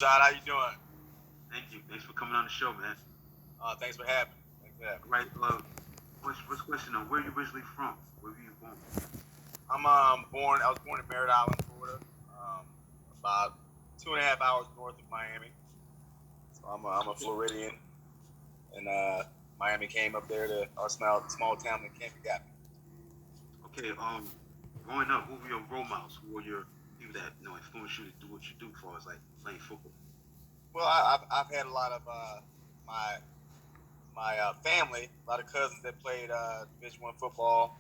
Rashad, how you doing? Thank you. Thanks for coming on the show, man. Thanks for having me. Thanks for having me. Right. First question on where are you originally from? Where were you born? I was born in Merritt Island, Florida, um, about 2.5 hours north of Miami. So I'm a Okay. Floridian, and Miami came up there to our small town that came and got me. Okay. Growing up, who were your role models? Who were your people that influenced you to do what you do, for as like playing football? Well, I've had a lot of my my family, a lot of cousins that played Division I football.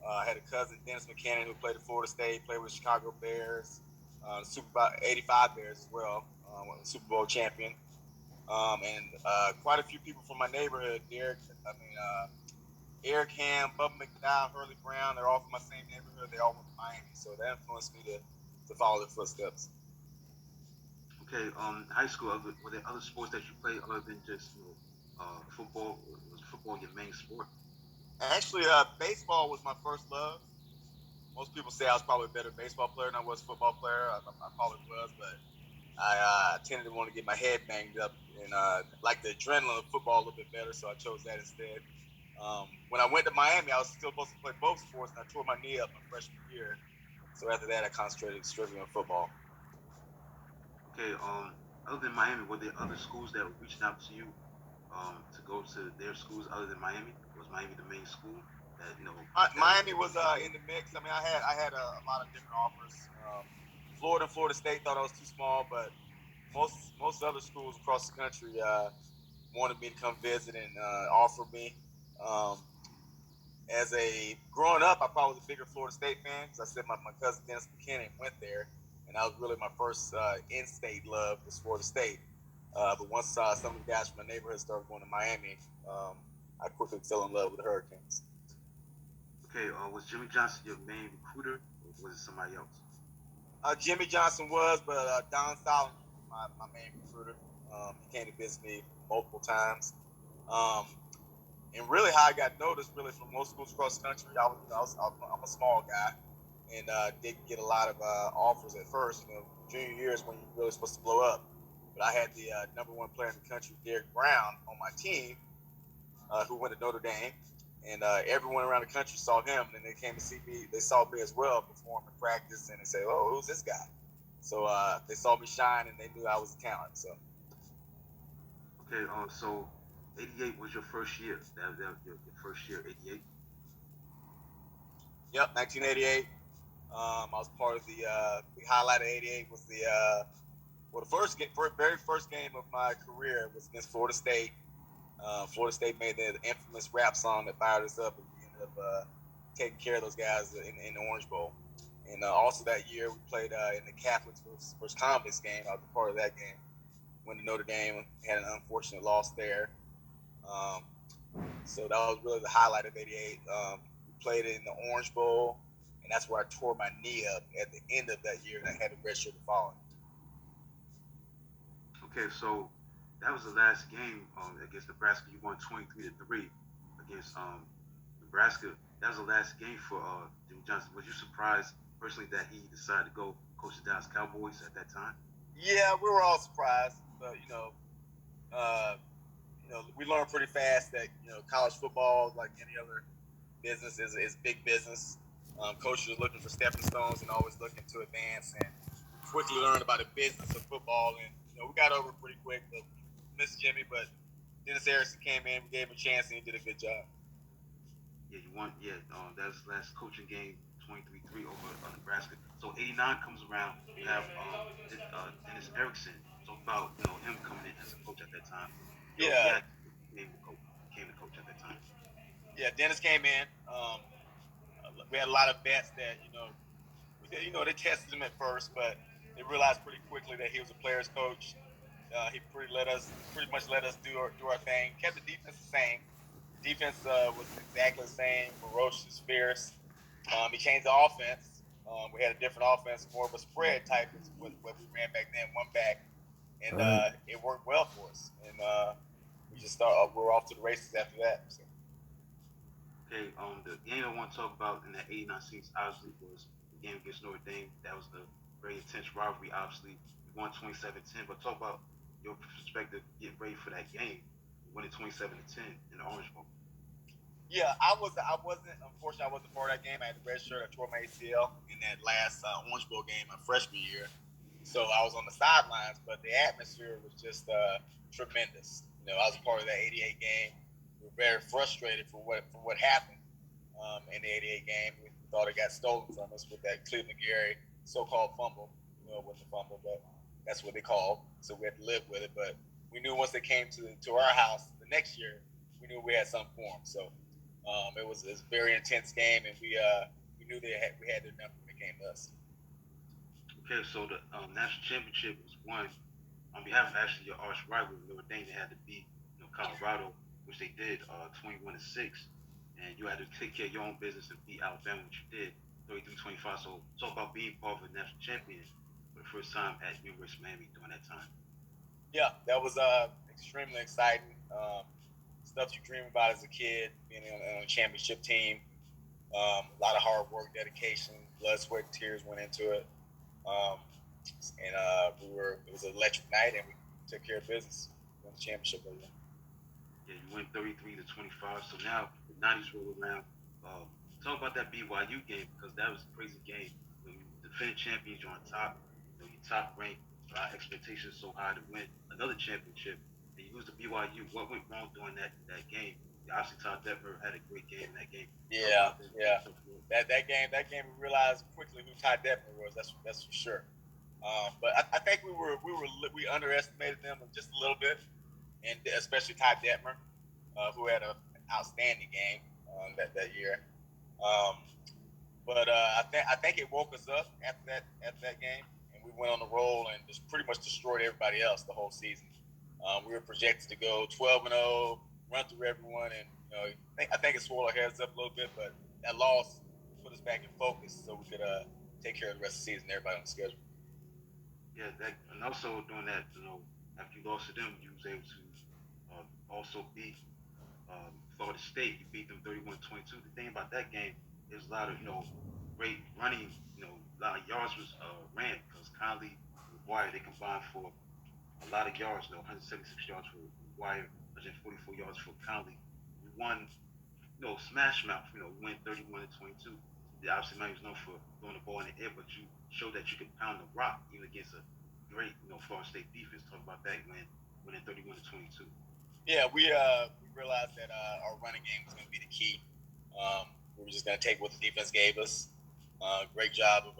I had a cousin, Dennis McKinnon, who played at Florida State, played with the Chicago Bears, Super Bowl '85 Bears as well, Super Bowl champion. And quite a few people from my neighborhood, Eric Ham, Bubba McDowell, Hurley Brown, they're all from my same neighborhood. They all went to Miami, so that influenced me to follow their footsteps. Okay. High school. Were there other sports that you played other than just football? Was football your main sport? Actually, baseball was my first love. Most people say I was probably a better baseball player than I was a football player. I probably was, but I tended to want to get my head banged up and like the adrenaline of football a little bit better, so I chose that instead. When I went to Miami, I was still supposed to play both sports, and I tore my knee up my freshman year. So after that, I concentrated strictly on football. Okay. Other than Miami, were there other schools that were reaching out to you to go to their schools other than Miami? Was Miami the main school that that was? Miami was in the mix. I mean, I had a lot of different offers. Florida and Florida State thought I was too small, but most other schools across the country wanted me to come visit and offer me. Um, as a growing up, I probably was a bigger Florida State fan because I said my cousin Dennis McKinnon went there, and that was really my first in-state love was Florida State. But once some of the guys from my neighborhood started going to Miami, I quickly fell in love with the Hurricanes. Okay, was Jimmy Johnson your main recruiter, or was it somebody else? Jimmy Johnson was, but Don Solomon was my main recruiter. He came to visit me multiple times. Um, and really, how I got noticed, really, from most schools across the country, I'm a small guy and didn't get a lot of offers at first. Junior year is when you're really supposed to blow up. But I had the number one player in the country, Derrick Brown, on my team, who went to Notre Dame, and everyone around the country saw him, and they came to see me. They saw me as well perform in practice, and they say, "Oh, who's this guy?" So they saw me shine, and they knew I was a talent. So, Okay, so '88 was your first year. Your first year, '88. yep, 1988. I was part of the highlight of '88 was the very first game of my career was against Florida State. Florida State made that infamous rap song that fired us up, and we ended up taking care of those guys in the Orange Bowl. And also that year, we played in the Catholics versus Convicts game. I was a part of that game. Went to Notre Dame, had an unfortunate loss there. Um, so that was really the highlight of '88. We played it in the Orange Bowl, and that's where I tore my knee up at the end of that year, and I had a redshirt the following. Okay, so that was the last game against Nebraska. You won 23-3 against Nebraska. That was the last game for Jimmy Johnson. Was you surprised personally that he decided to go coach the Dallas Cowboys at that time? Yeah, we were all surprised, but uh, we learned pretty fast that college football, like any other business, is big business. Coaches are looking for stepping stones and always looking to advance. And we quickly learned about the business of football, and we got over it pretty quick. But miss Jimmy, but Dennis Harrison came in, we gave him a chance, and he did a good job. Yeah, you won. Yeah, that was the last coaching game, 23-3 over Nebraska. So '89 comes around. You have Dennis Erickson. Talk about him coming in as a coach at that time. Your Yeah, reaction when he came to coach at that time. yeah. Dennis came in. We had a lot of vets that they tested him at first, but they realized pretty quickly that he was a player's coach. He pretty much let us do our thing. Kept the defense the same. The defense was exactly the same, ferocious, fierce. He changed the offense. We had a different offense, more of a spread type, is what we ran back then, one back, and it worked well for us. And we were off to the races after that. So. Okay, the game I want to talk about in that '89 season obviously was the game against Notre Dame. That was the very intense rivalry, obviously won 27-10. But talk about your perspective, get ready for that game, winning 27-10 in the Orange Bowl. Yeah, I wasn't. Unfortunately, I wasn't part of that game. I had the red shirt. I tore my ACL in that last Orange Bowl game my freshman year, so I was on the sidelines. But the atmosphere was just tremendous. I was a part of that '88 game. We were very frustrated for what happened in the '88 game. We thought it got stolen from us with that Cleveland Gary so-called fumble. It wasn't a fumble, but that's what they called. So we had to live with it. But we knew once they came to our house the next year, we knew we had something for them. So it was a very intense game, and we knew we had their number when it came to us. Okay, so the national championship was won on behalf of actually your arch rival Notre Dame. They had to beat Colorado, which they did 21-6, and you had to take care of your own business and beat Alabama, which you did 33-25. So talk about being part of a national champion for the first time at University of Miami during that time. Yeah, that was extremely exciting. Stuff you dream about as a kid, being on a championship team. A lot of hard work, dedication, blood, sweat, and tears went into it. Um, and it was an electric night, and we took care of business. Won the championship. Yeah, you went 33-25. So now the 90s roll around. Um, talk about that BYU game because that was a crazy game. You defend champions, you're on top. You top ranked. Expectations so high to win another championship, and you lose to BYU. What went wrong during that game? Obviously, Todd Detmer had a great game in that game. Yeah, yeah. That game we realized quickly who Todd Detmer was. That's for sure. But I think we underestimated them just a little bit, and especially Todd Detmer, who had an outstanding game that year. Um, but I think it woke us up after that game, and we went on the roll and just pretty much destroyed everybody else the whole season. We were projected to go 12-0, run through everyone, and I think it swelled our heads up a little bit. But that loss put us back in focus, so we could take care of the rest of the season. Everybody on the schedule. Yeah, that and also doing that, after you lost to them, you was able to also beat Florida State. You beat them 31-22. The thing about that game is a lot of great running. A lot of yards was ran because Conley and McGuire they combined for a lot of yards. 176 yards for McGuire, 144 yards for Conley. You won, smash mouth. We went 31-22. Obviously, Miami was known for throwing the ball in the air, but you showed that you could pound the rock even against a great, Florida State defense. Talk about that winning 31-22. Yeah, we realized that our running game was going to be the key. We were just going to take what the defense gave us. Great job of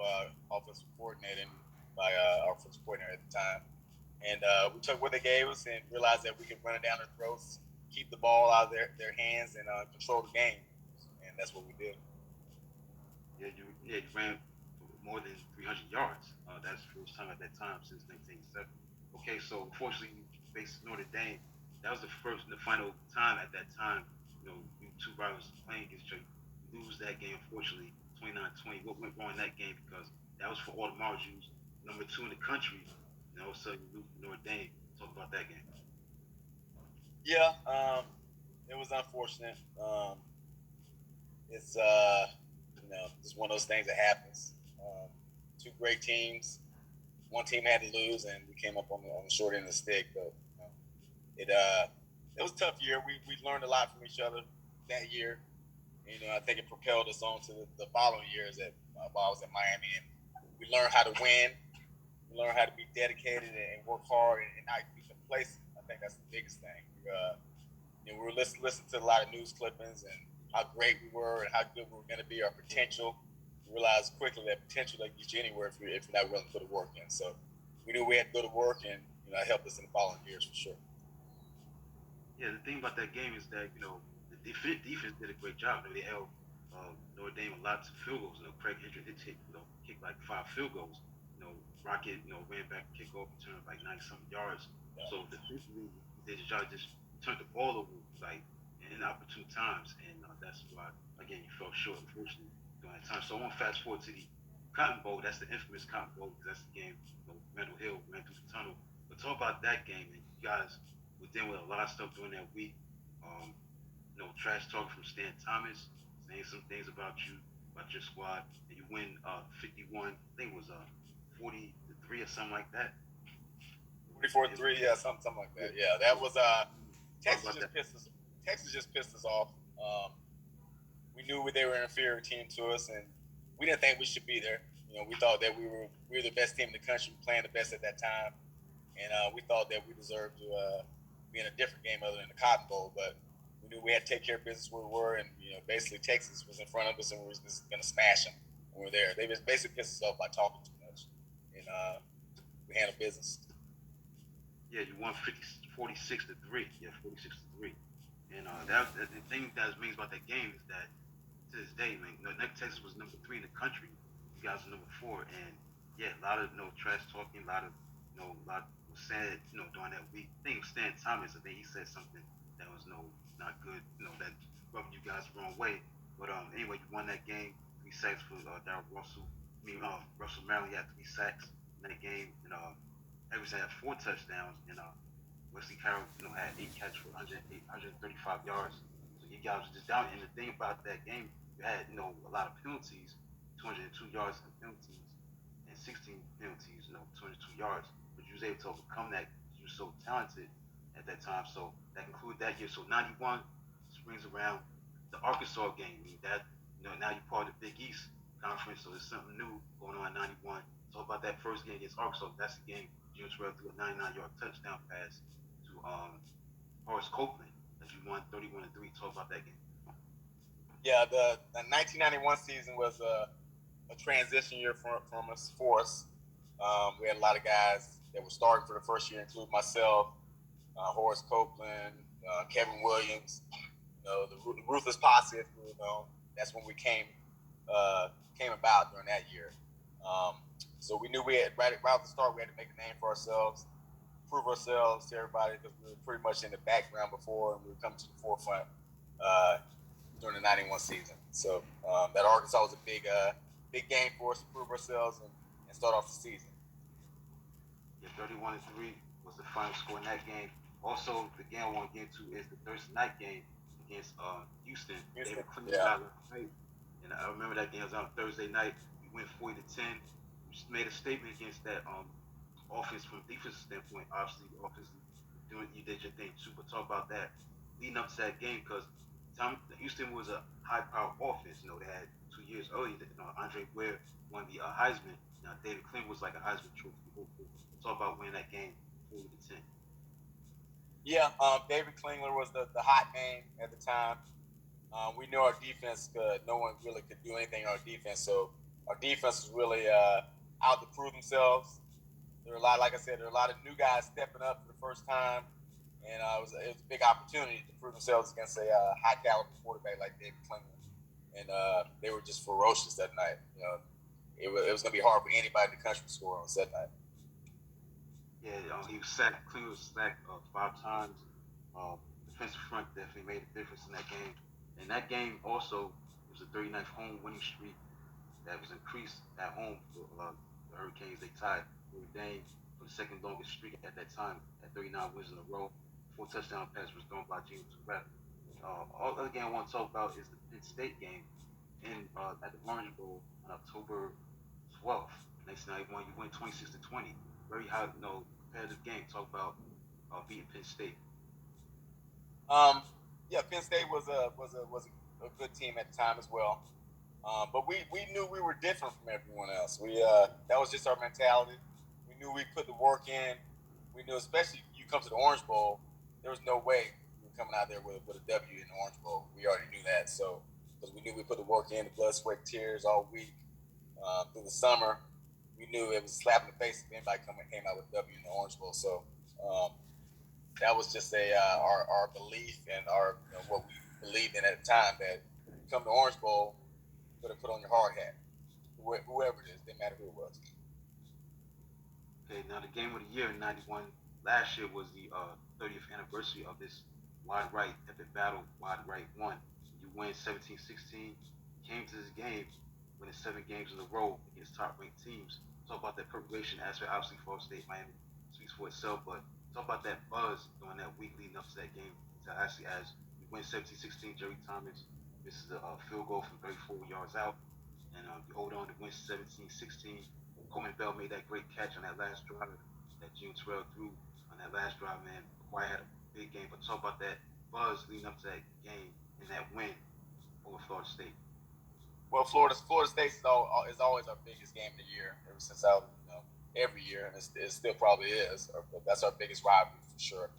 offensive coordinating by our offensive coordinator at the time. And we took what they gave us and realized that we could run it down their throats, keep the ball out of their hands, and control the game. And that's what we did. You ran for more than 300 yards. That's the first time at that time since 1987. Okay, so unfortunately you faced Notre Dame. That was the final time at that time. You two rivals playing against each other. You lose that game, unfortunately, 29-20. What went wrong in that game? Because that was for all the Marjus, number 2 in the country. And all of a sudden you lose to Notre Dame. Talk about that game. Yeah, it was unfortunate. It's just one of those things that happens. Two great teams. One team had to lose, and we came up on the short end of the stick. But it was a tough year. We learned a lot from each other that year. I think it propelled us on to the following years while I was at Miami, and we learned how to win. We learned how to be dedicated and work hard and not be complacent. I think that's the biggest thing. We were listening to a lot of news clippings and how great we were and how good we were going to be, our potential. We realized quickly that potential doesn't get you anywhere if you're not willing to put the work in. So we knew we had to go to work, and it helped us in the following years for sure. Yeah, the thing about that game is that the defense did a great job. They held Notre Dame a lot of field goals. Craig Hendrick did kick like 5 field goals. Rocket ran back and kick off and turned like 90-something yards. Yeah. So defensively, he did his job. Just turned the ball over like in opportune times, and that's why again you fell short unfortunately during that time. So I want to fast forward to the Cotton Bowl. That's the infamous Cotton Bowl because that's the game. Randall Hill ran through the tunnel. But talk about that game, and you guys we're dealing with a lot of stuff during that week. Um, trash talk from Stan Thomas, saying some things about your squad, and you win 51. I think it was 40-3 or something like that. 34-3, yeah, something like that. Yeah, that was Texas just pissed us. Texas just pissed us off. We knew they were an inferior team to us, and we didn't think we should be there. We thought that we were the best team in the country, playing the best at that time, and we thought that we deserved to be in a different game other than the Cotton Bowl. But we knew we had to take care of business where we were, and basically Texas was in front of us, and we were just going to smash them when we were there. They just basically pissed us off by talking too much, and we handled business. Yeah, you won 46-3. Yeah, 46-3. And that the thing that's amazing about that game is that to this day, man, Texas was number 3 in the country. You guys were number 4, and yeah, a lot of trash talking, a lot was said, during that week. I think Stan Thomas, I think he said something that was not good, that rubbed you guys the wrong way. But anyway, you won that game, 3 sacks for Darryl Russell. Russell Merrill had 3 sacks in that game, and Everson had 4 touchdowns, and Wesley Carroll, had 8 catches for 135 yards. So you guys were just down. And the thing about that game, you had, a lot of penalties, 202 yards in penalties, and 16 penalties, 202 yards. But you was able to overcome that because you were so talented at that time. So that concluded that year. So 91 springs around the Arkansas game. I mean, that, now you're part of the Big East Conference, so there's something new going on in 91. Talk about that first game against Arkansas. That's the game Jim Terrell threw a 99-yard touchdown pass to Horace Copeland as you won 31-3. Talk about that game. Yeah, the 1991 season was a transition year for us. We had a lot of guys that were starting for the first year, including myself, Horace Copeland, Kevin Williams, the Ruthless Posse. That's when we came about during that year. So we knew we had right at the start we had to make a name for ourselves, prove ourselves to everybody because we were pretty much in the background before, and we were coming to the forefront during the '91 season. So that Arkansas was a big game for us to prove ourselves and start off the season. Yeah, 31-3 was the final score in that game. Also, the game I want to get to is the Thursday night game against Houston. David Clinton got right. And I remember that game was on Thursday night. We went 40-10. We just made a statement against that offense from a defensive standpoint. Obviously, offensively, you did your thing too. But talk about that leading up to that game because Houston was a high-powered offense. They had 2 years earlier. Andre Ware won the Heisman. Now David Clinton was like a Heisman Trophy hopeful. Talk about winning that game 40-10. Yeah, David Klingler was the hot name at the time. We knew our defense no one really could do anything on our defense, so our defense was really out to prove themselves. There were like I said, there were a lot of new guys stepping up for the first time, and it was a big opportunity to prove themselves against a high caliber quarterback like David Klingler, and they were just ferocious that night. It was going to be hard for anybody in the country to score on that night. Yeah, he was sacked. Klingler was sacked 5 times. Defensive front definitely made a difference in that game. And that game also was the 39th home winning streak that was increased at home for the Hurricanes. They tied Notre Dame for the second longest streak at that time at 39 wins in a row. 4 touchdown passes was thrown by James Terrell. All other game I want to talk about is the Penn State game at the Orange Bowl on October 12th, 1991. You win 26-20. Very high, competitive game. Talk about beating Penn State. Yeah, Penn State was a good team at the time as well. But we knew we were different from everyone else. That was just our mentality. We knew we put the work in. We knew, especially you come to the Orange Bowl, there was no way we were coming out there with a W in the Orange Bowl. We already knew that. So because we knew we put the work in, the blood, sweat, tears all week through the summer. We knew it was a slap in the face if anybody came out with a W in the Orange Bowl. So that was just our belief and our what we believed in at the time that when you come to Orange Bowl, you better put on your hard hat, whoever it is, didn't matter who it was. Okay, now the game of the year in '91 last year was the 30th anniversary of this wide right epic battle. Wide right won. You win 17-16. Came to this game winning 7 games in a row against top-ranked teams. Talk about that preparation aspect. Obviously, Florida State, Miami speaks for itself, but talk about that buzz during that week leading up to that game. So actually, as you win 17-16, Jerry Thomas misses a field goal from 34 yards out, and you hold on to win 17-16. Coleman Bell made that great catch on that last drive that June Terrell threw on that last drive, man. Kawhi had a big game, but talk about that buzz leading up to that game and that win over Florida State. Well, Florida State is always our biggest game of the year. Ever since every year, and it still probably is. That's our biggest rivalry for sure.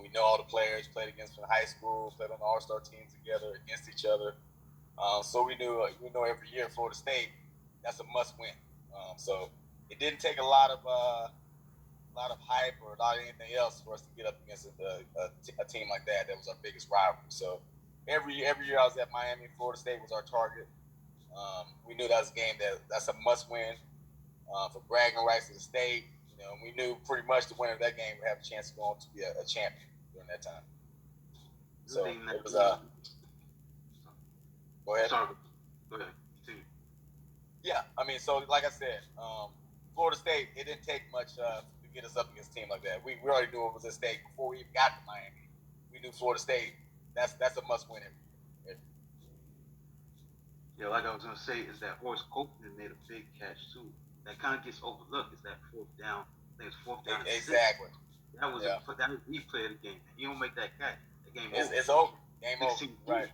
We know all the players played against from high school, played on the All-Star teams together against each other. So we know every year Florida State, that's a must-win. So it didn't take a lot of hype or a lot of anything else for us to get up against a team like that. That was our biggest rivalry. So every year I was at Miami, Florida State was our target. We knew that was a game that's a must-win for bragging rights to the state. We knew pretty much the winner of that game would have a chance to go on to be a champion during that time. So it was Go ahead. Sorry. Go ahead. Continue. Yeah, I mean, so like I said, Florida State, it didn't take much to get us up against a team like that. We already knew it was a state before we even got to Miami. We knew Florida State. That's a must-win every year. Yeah, like I was gonna say, is that Horace Copeland made a big catch too. That kind of gets overlooked. Is that fourth down? I think it's fourth down. Exactly. That was that was replay of the game. He don't make that catch. The game over. It's over. Game over. Right.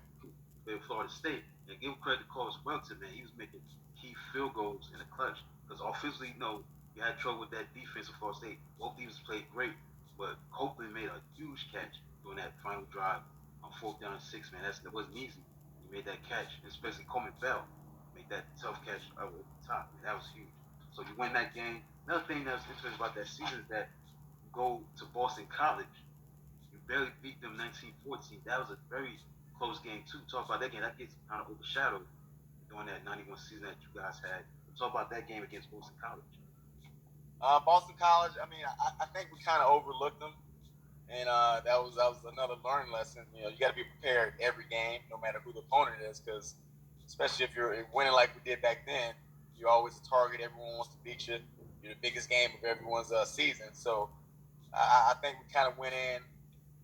With Florida State, and give credit to Carlos Welton, man. He was making key field goals in the clutch because offensively, you had trouble with that defense of Florida State. Both defenses played great, but Copeland made a huge catch during that final drive on fourth down and 6. Man, that wasn't easy. He made that catch, especially Coleman Bell made that tough catch over the top. Man, that was huge. So you win that game. Another thing that was interesting about that season is that you go to Boston College. You barely beat them 19-14. That was a very close game too. Talk about that game. That gets kind of overshadowed during that 91 season that you guys had. Talk about that game against Boston College. Boston College. I mean, I think we kind of overlooked them, and that was another learning lesson. You got to be prepared every game, no matter who the opponent is, because especially if you're winning like we did back then, you're always a target. Everyone wants to beat you. You're the biggest game of everyone's season. So I think we kind of went in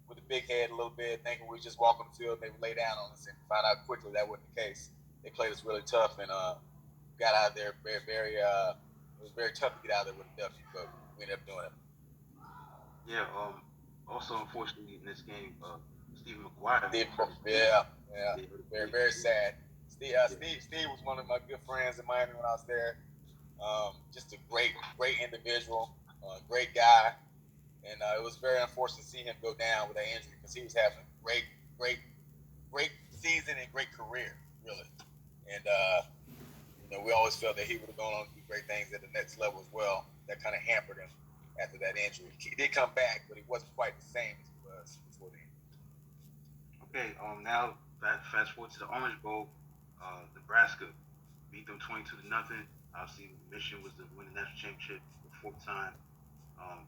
with a big head a little bit, thinking we just walk on the field and they would lay down on us, and found out quickly that wasn't the case. They played us really tough and got out of there very, very. It was very tough to get out of there with a W, but we ended up doing it. Yeah. Also, unfortunately, in this game, Stephen McGuire. Yeah. Very, very sad. Steve was one of my good friends in Miami when I was there. Just a great individual, great guy. And it was very unfortunate to see him go down with that injury because he was having a great season and great career, really. And we always felt that he would have gone on to do great things at the next level as well. That kind of hampered him after that injury. He did come back, but he wasn't quite the same as he was before then. Okay. Now fast forward to the Orange Bowl. Nebraska beat them 22-0. Obviously, the mission was to win the national championship for the fourth time.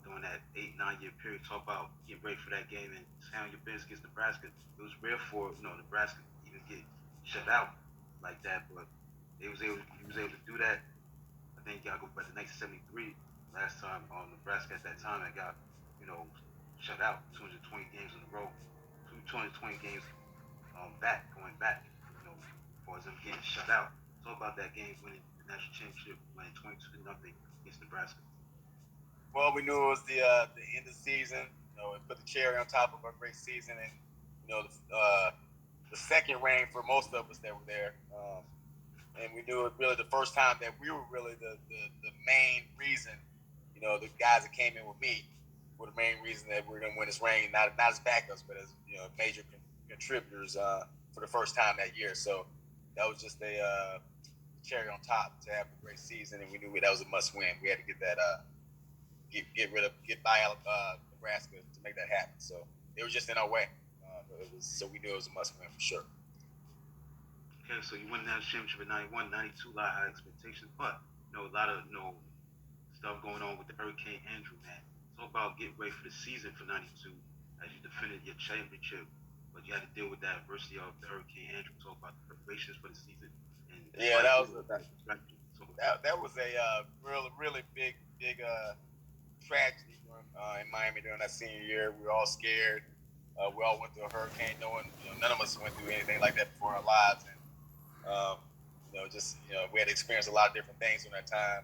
During that 8-9 year period, talk about getting ready for that game and handling your business against Nebraska. It was rare for Nebraska to even get shut out like that, but he was able to do that. I think y'all go back to 1973, last time Nebraska at that time that got shut out 220 games in a row, 220 games going back, for them getting shut out. Talk about that game winning the national championship, winning 22-0 against Nebraska. Well, we knew it was the end of the season. It put the cherry on top of our great season, and the second reign for most of us that were there. And we knew it really the first time that we were really the main reason. The guys that came in with me were the main reason that we were going to win this ring, not as backups, but as major contributors for the first time that year. So that was just a cherry on top to have a great season, and we knew that was a must win. We had to get that. Get by Nebraska to make that happen. So it was just in our way. So we knew it was a must win for sure. Okay, so you won that championship in 91, 92, a lot of high expectations, but a lot of stuff going on with the Hurricane Andrew, man. Talk about getting ready for the season for 92 as you defended your championship, but you had to deal with that adversity of the Hurricane Andrew. Talk about the preparations for the season. And that was a really big tragedy in Miami during that senior year. We were all scared. We all went through a hurricane, knowing none of us went through anything like that before in our lives, and we had to experience a lot of different things during that time.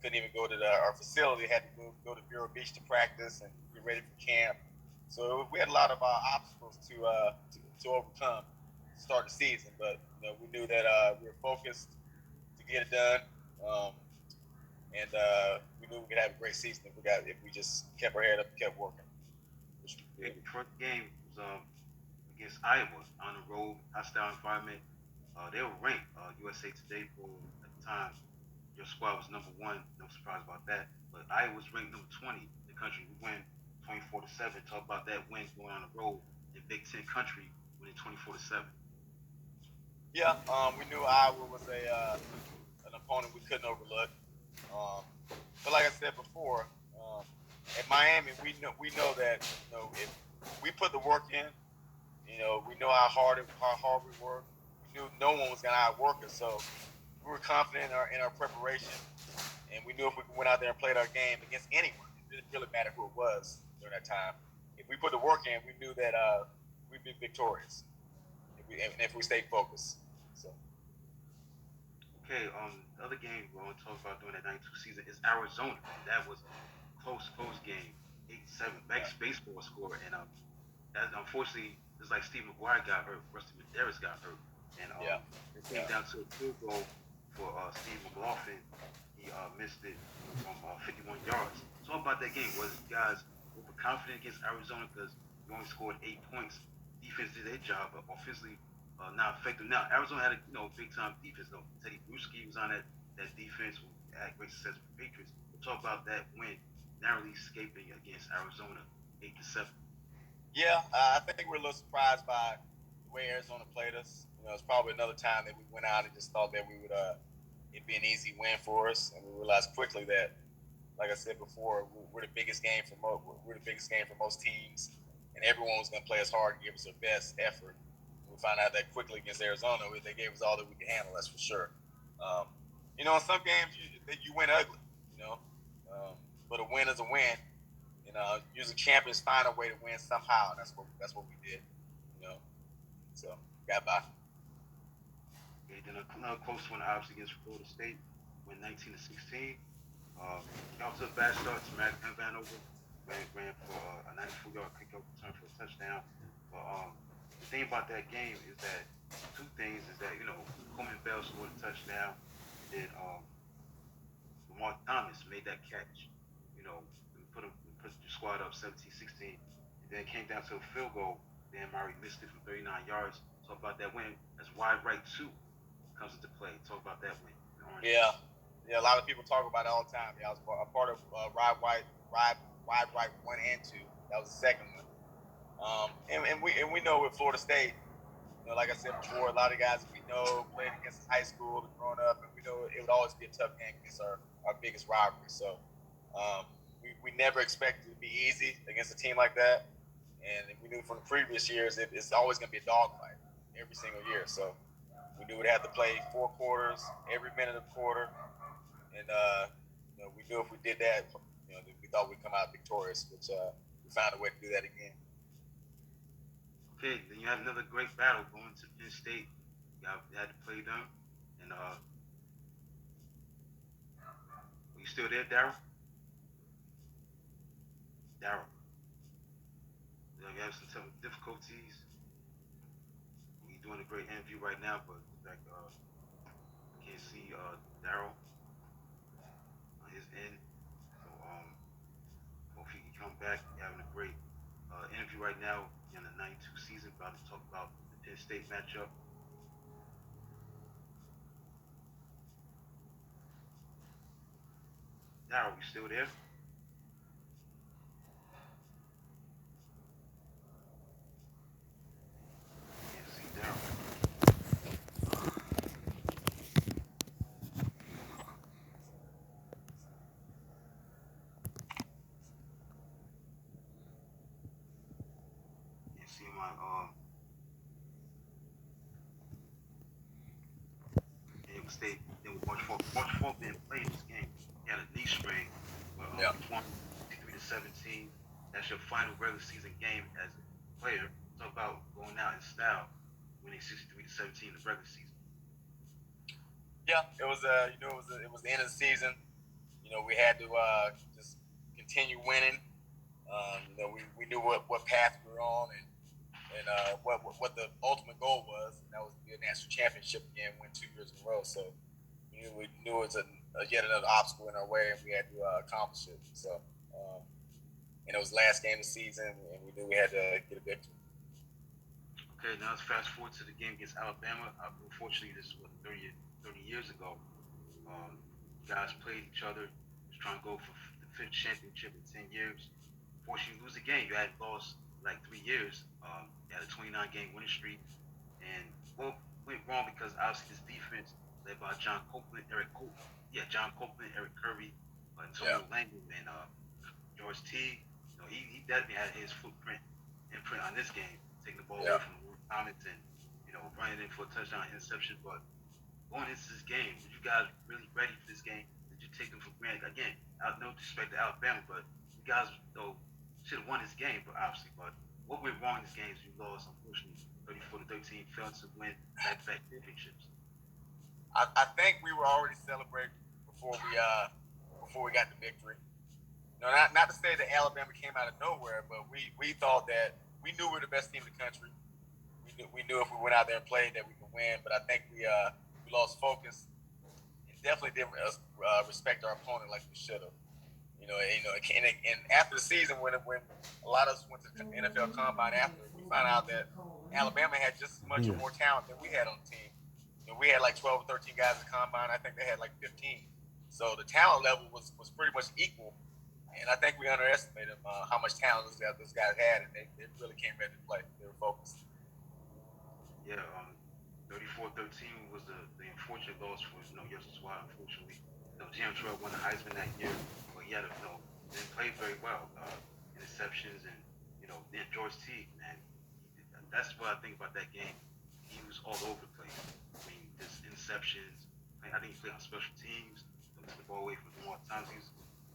couldn't even go to our facility. Had to go to Vero Beach to practice and get ready for camp. So we had a lot of obstacles to overcome to start the season. But we knew that we were focused to get it done, and we knew we could have a great season if we just kept our head up and kept working. Okay, the first game was against Iowa on the road, hostile environment. They were ranked USA Today poll at the time. Your squad was number one. No surprise about that. But Iowa was ranked number 20 in the country. We win 24-7. Talk about that win going on the road in Big Ten country, winning 24-7. Yeah, we knew Iowa was an opponent we couldn't overlook. Um, but like I said before, at Miami, we know that if we put the work in, we know how hard we work. We knew no one was going to outwork us, so we were confident in our preparation, and we knew if we went out there and played our game against anyone, it didn't really matter who it was during that time. If we put the work in, we knew that we'd be victorious if we stayed focused. So. Okay, the other game we want to talk about during that 92 season is Arizona. And that was a close game, 8-7, max baseball score. And that unfortunately, it's like Steve McGuire got hurt, Rusty Medeiros got hurt. And Yeah. it came down to a field goal for Steve McLaughlin. He missed it from 51 yards. Talk about that game. Was you guys overconfident against Arizona because you only scored 8 points? Defense did their job, but offensively not effective. Now Arizona had a big time defense though. Teddy Bruschi was on that defense who had great success with the Patriots. We'll talk about that win, narrowly escaping against Arizona 8-7. Yeah, I think we're a little surprised by the way Arizona played us. It's probably another time that we went out and just thought that we would it'd be an easy win for us, and we realized quickly that, like I said before, we're the biggest game for most teams, and everyone was going to play us hard and give us their best effort. We found out that quickly against Arizona. They gave us all that we could handle. That's for sure. In some games you win ugly, you know, um, but a win is a win. Usually champions find a way to win somehow. And that's what we did. You know, so got by. Okay, then another close one, obviously against Florida State, win 19-16. Got off to a bad start. Smack Vanover ran for a 94-yard kickoff return for a touchdown. But the thing about that game is that two things is that Coleman Bell scored a touchdown, and then Lamar Thomas made that catch. We put the squad up 17-16, and then it came down to a field goal. Dan Murray missed it from 39 yards. Talk about that win. That's wide right two comes into play. Talk about that win. Yeah, yeah. A lot of people talk about it all the time. Yeah, I was a part of wide right 1 and 2. That was the second one. And we know with Florida State, like I said before, a lot of guys we know played against high school and growing up, and we know it would always be a tough game against our biggest rivalry. So we never expected it to be easy against a team like that, and we knew from the previous years it's always going to be a dogfight every single year. So we knew we'd have to play 4 quarters, every minute of the quarter, and we knew if we did that, we thought we'd come out victorious, which we found a way to do that again. Okay, then you had another great battle going to Penn State. You had to play them, and are you still there, Darryl? Darryl, you have some difficulties. He's doing a great interview right now, but like I can't see Darryl on his end. So hopefully he can come back. You're having a great interview right now in the 92 season. About to talk about the Penn State matchup. Darryl, you still there? Can't see Darryl. Can't see him on Iowa State. Then with March Falk didn't play this game. He had a knee sprain. But Yeah. you won 53-17. That's your final regular season game as a player. Talk about going out in style, winning 63-17 in the regular season. Yeah, it was it was the end of the season. we had to just continue winning. We knew what path we were on, and what the ultimate goal was, and that was to be a national championship again, win 2 years in a row. So we knew it was yet another obstacle in our way, and we had to accomplish it. So, and it was the last game of the season, and we knew we had to get a victory. Okay, now let's fast forward to the game against Alabama. Unfortunately, this is 30 years ago. Guys played each other, was trying to go for the fifth championship in 10 years. Fortunately, you lose the game. You had lost like 3 years. You had a 29 game winning streak. And what went wrong because obviously this defense led by John Copeland, Eric Curry, Yeah. Antonio Langdon, and George T. He definitely had his imprint on this game, taking the ball away Yeah. from Warren Thomas and running in for a touchdown interception. But going into this game, were you guys really ready for this game? Did you take them for granted? Again, no disrespect to Alabama, but you guys should have won this game, but obviously. But what went wrong in this game is you lost, unfortunately, 34-13, failed to win back-to-back championships. I think we were already celebrating before we got the victory. Not to say that Alabama came out of nowhere, but we thought that we knew we were the best team in the country. We knew if we went out there and played that we could win, but I think we lost focus and definitely didn't respect our opponent like we should have. And after the season, when a lot of us went to the NFL Combine after, we found out that Alabama had just as much or more talent than we had on the team. We had like 12 or 13 guys at the Combine. I think they had like 15. So the talent level was pretty much equal. And I think we underestimated how much talent those guys had, and they really came ready to play. They were focused. Yeah, 34-13 was the unfortunate loss for your squad. Unfortunately, Jim Terrell won the Heisman that year, but he didn't play very well. Interceptions and then George T. Man, that's what I think about that game. He was all over the place. I mean, just interceptions. I think he played on special teams. Took the ball away from Lamar Thomas. He was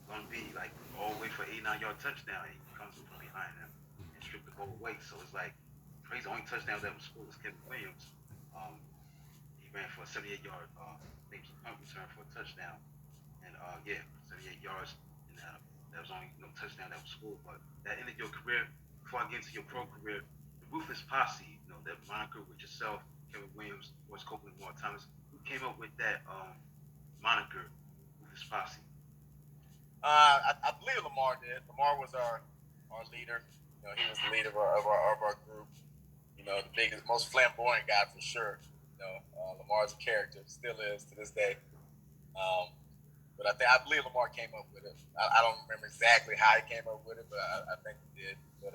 going to be like all the way for 89-yard touchdown. And he comes from behind him and stripped the ball away. So it's like crazy. The only touchdown that was scored was Kevin Williams. He ran for a 78-yard, punt return for a touchdown. And 78 yards. And that was only no touchdown that was scored. But that ended your career. Before I get into your pro career, the Ruthless Posse, that moniker with yourself, Kevin Williams, Royce Copeland, Warren Thomas. Who came up with that moniker, Ruthless Posse? I believe Lamar did. Lamar was our leader. He was the leader of our group. The biggest, most flamboyant guy for sure. Lamar's a character, still is to this day. But I believe Lamar came up with it. I don't remember exactly how he came up with it, but I think he did. But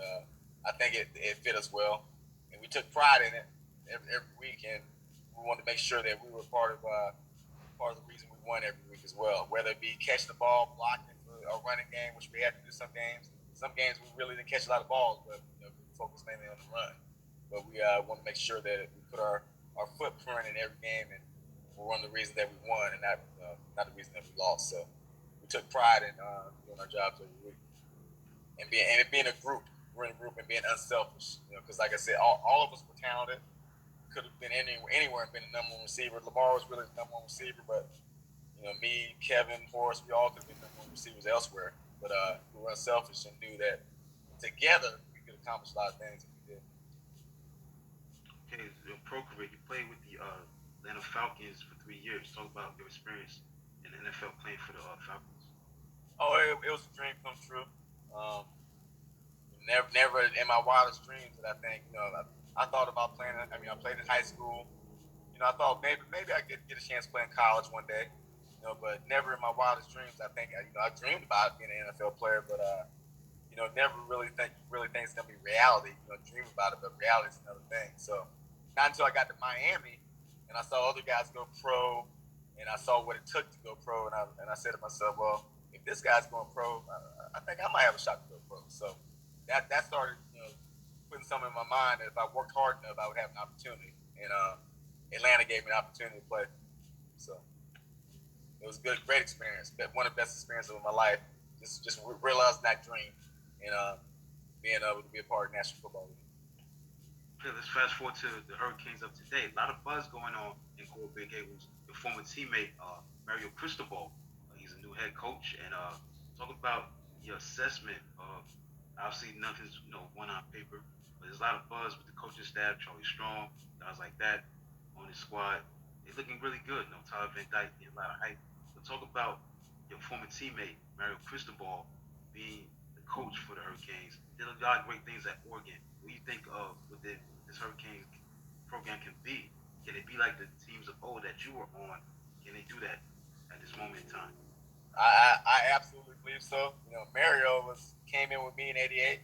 I think it fit us well, and we took pride in it every week, and we wanted to make sure that we were part of the reason we won every week as well. Whether it be catching the ball, blocking for a running game, which we had to do some games. Some games we really didn't catch a lot of balls, but we focused mainly on the run. But we want to make sure that we put our footprint in every game, and we're one of the reasons that we won, and not the reason that we lost. So we took pride in doing our jobs every week, and being a group. We're in a group and being unselfish. Because like I said, all of us were talented. Could have been anywhere and been the number one receiver. Lamar was really the number one receiver, but me, Kevin, Horace, we all could have been number one receivers elsewhere. But we were unselfish and knew that together we could accomplish a lot of things if we did. Okay, your pro career, you played with the Atlanta Falcons for 3 years. Talk about your experience in the NFL playing for the Falcons. Oh, it was a dream come true. Never in my wildest dreams that I think, I thought about playing. I mean, I played in high school. I thought maybe I could get a chance to play in college one day. But never in my wildest dreams. I think, I dreamed about being an NFL player, but never really think it's gonna be reality. Dream about it, but reality is another thing. So not until I got to Miami and I saw other guys go pro, and I saw what it took to go pro, and I said to myself, well, if this guy's going pro, I think I might have a shot to go pro. So that started, putting something in my mind that if I worked hard enough, I would have an opportunity. And Atlanta gave me an opportunity to play. So it was a great experience. One of the best experiences of my life. Just realizing that dream and being able to be a part of National Football League. Okay, let's fast forward to the Hurricanes of today. A lot of buzz going on in Core Big Gables. Your former teammate, Mario Cristobal, he's a new head coach, and talk about your assessment of. Obviously, nothing's one on paper, but there's a lot of buzz with the coaching staff, Charlie Strong, guys like that on his squad. They're looking really good. Tyler Van Dyke, a lot of hype. But talk about your former teammate Mario Cristobal being the coach for the Hurricanes. Did a lot of great things at Oregon. What do you think of what this Hurricanes program can be? Can it be like the teams of old that you were on? Can they do that at this moment in time? I absolutely believe so. Mario came in with me in '88,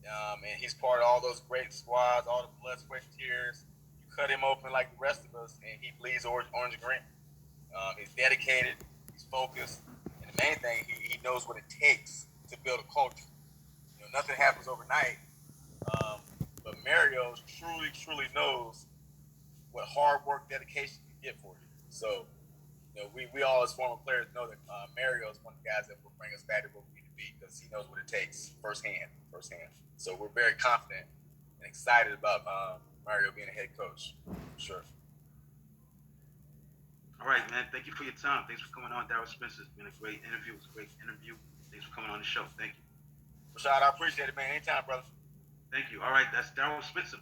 and he's part of all those great squads, all the blood, sweat, and tears. You cut him open like the rest of us, and he bleeds orange and green. He's dedicated, he's focused, and the main thing, he knows what it takes to build a culture. Nothing happens overnight, um, but Mario truly knows what hard work, dedication can get for you. So, we all as former players know that Mario is one of the guys that will bring us back to where we need to be because he knows what it takes firsthand. So we're very confident and excited about Mario being a head coach, for sure. All right, man. Thank you for your time. Thanks for coming on, Darryl Spencer. It's been a great interview. It was a great interview. Thanks for coming on the show. Thank you. Rashad, I appreciate it, man. Anytime, brother. Thank you. All right, that's Darryl Spencer,